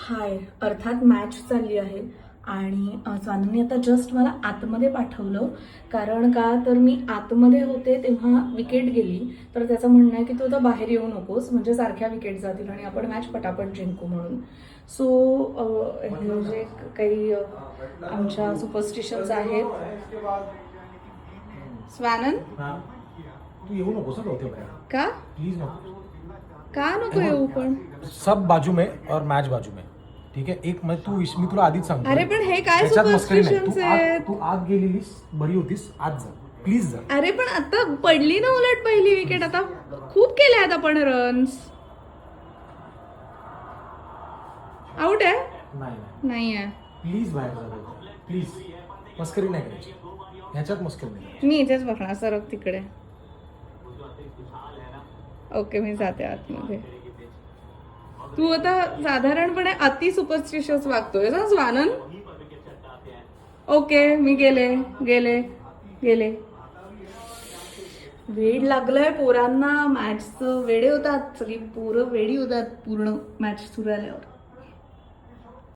हाय, अर्थात मॅच चालली आहे आणि स्वानंनी आता जस्ट मला आतमध्ये पाठवलं. कारण का तर मी आतमध्ये होते तेव्हा विकेट गेली, तर त्याचं म्हणणं आहे की तू आता बाहेर येऊ नकोस, म्हणजे सारख्या विकेट जातील आणि आपण मॅच पटापट जिंकू म्हणून. सो हे जे काही आमच्या सुपरस्टिशन्स आहेत. स्वानंद, तू येऊ नकोस ना होते का प्लीज नको. का नको येऊ पण? सब बाजू में और मैच बाजू में, ठीक आहे. एक म्हणजे मी तुला आधीच सांगतो. अरे पण हे काय त्याच्यात मस्करी नाही. superstitions आहेत? तू आत गेलेलीस, बरी होतीस, आज जा प्लीज जा. अरे पण आता पडली ना उलट पहिली विकेट. आता खूप केले आहेत आपण रन्स. आउट आहे? नाही आहे. प्लीज बाहेर जा, प्लीज. मस्करी नाही करायची ह्याच्यात, मस्करी नाही. मी इथेच बघणार, सरक तिकडे. ओके, मी जाते आतमध्ये. तू आता साधारणपणे अति सुपरस्टिशियस वागतोय ना स्वानंद? ओके, मी गेले गेले गेले. वेड लागलंय पोरांना मॅचचं. वेडे होतात, सगळी पोरं वेडी होतात पूर्ण मॅच सुरू झाल्यावर.